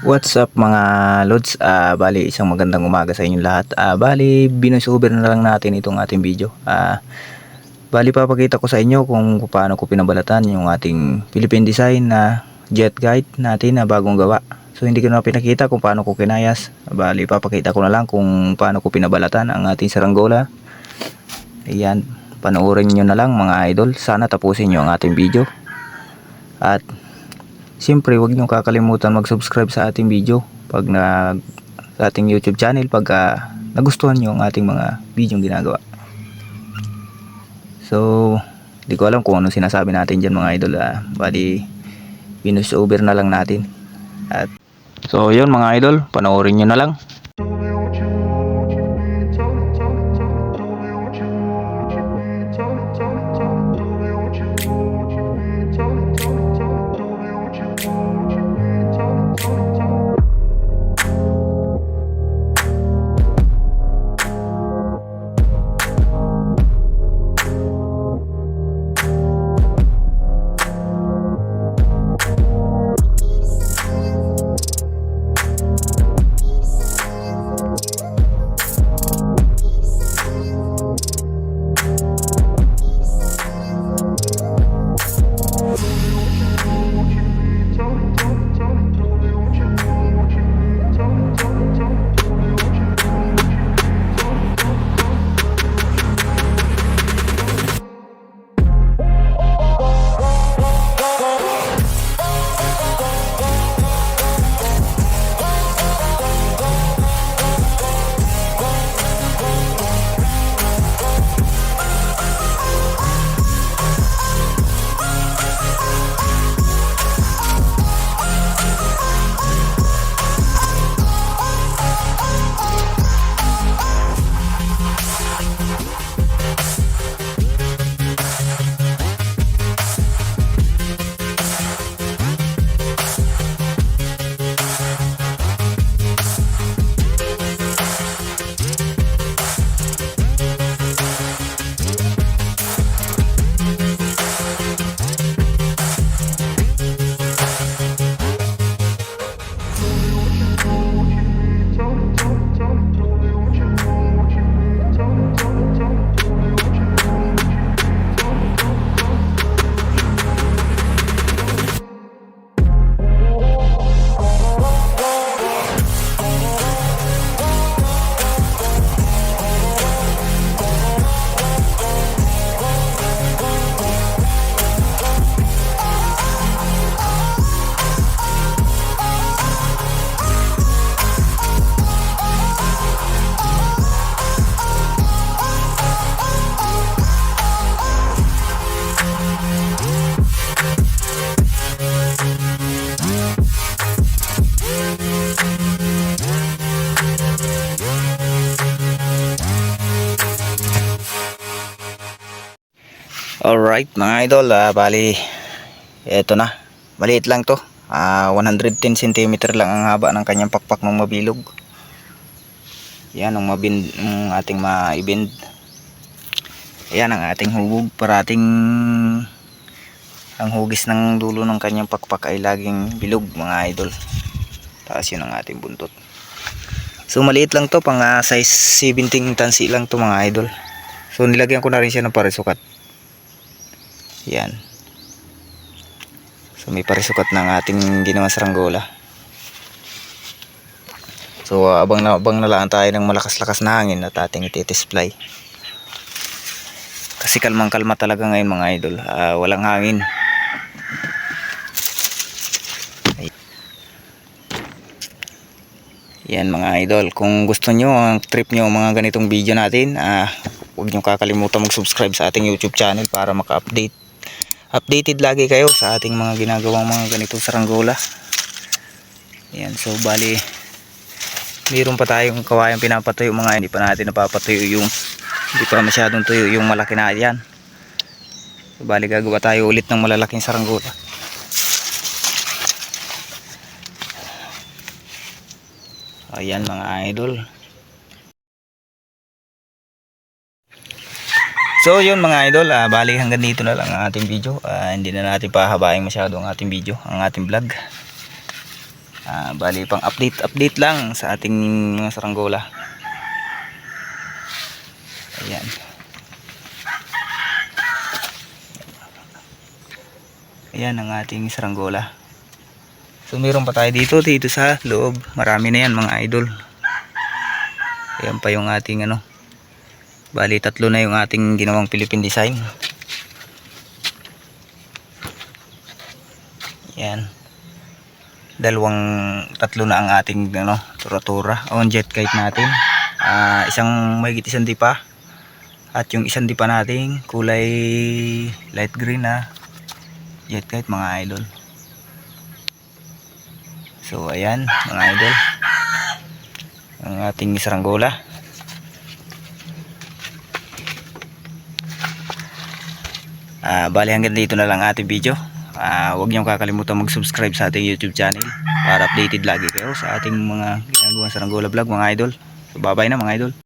What's up mga lods? Bali isang magandang umaga sa inyong lahat. Bali binusuber na lang natin itong ating video. Bali papakita ko sa inyo kung paano ko pinabalatan yung ating Philippine design na jet guide natin na bagong gawa. So hindi ko na pinakita kung paano ko kinayas. Bali papakita ko na lang kung paano ko pinabalatan ang ating saranggola. Ayan, panoorin nyo na lang mga idol. Sana tapusin nyo ang ating video. At siyempre, huwag nyo kakalimutan mag-subscribe sa ating video sa ating YouTube channel pag nagustuhan nyo ang ating mga video ginagawa. So, di ko alam kung ano sinasabi natin dyan mga idol. Bali, binus over na lang natin. So, yun mga idol, panoorin nyo na lang. Alright mga idol, bali eto na, maliit lang to, 110 cm lang ang haba ng kanyang pakpak ng mabilog. Yan ang ating maibend. Yan ang ating hugog, parating ang hugis ng dulo ng kanyang pakpak ay laging bilog mga idol. Taas yun ang ating buntot. So maliit lang to, pang size 17 tansi lang to mga idol. So nilagyan ko na rin siya ng parisukat. Yan. So may parisukat ng ating ginawang saranggola. So abang na lang tayo ng malakas-lakas na hangin at ating iti-display. Kasi kalmang-kalma talaga ngayon mga idol. Walang hangin. Yan mga idol. Kung gusto nyo ang trip nyo mga ganitong video natin, huwag nyo kakalimutan mag-subscribe sa ating YouTube channel para updated lagi kayo sa ating mga ginagawang mga ganitong saranggola. Yan, so bali mayroon pa tayong kawayang pinapatuyo mga hindi pa natin napapatuyo hindi pa masyadong tuyo yung malaki na yan. So bali gagawa tayo ulit ng malalaking saranggola. Ayan mga idol. So yun mga idol, bali hanggang dito na lang ang ating video. Hindi na natin pahabain masyado ang ating video, ang ating vlog. Bali pang update lang sa ating mga saranggola. Ayan. Ayan ang ating saranggola. So meron pa tayo dito sa loob. Marami na yan mga idol. Ayan pa yung ating bali 3 na yung ating ginawang Philippine design. Ayan. 3 na ang ating tura-tura on jet kite natin. Isang mahigit isang dipa. At yung isang dipa natin kulay light green na jet kite mga idol. So ayan mga idol, ang ating saranggola. Bali hanggang dito na lang ating video. Huwag niyo kakalimutan mag-subscribe sa ating YouTube channel para updated lagi kayo sa ating mga ginagawang saranggola vlog mga idol. So bye bye na mga idol.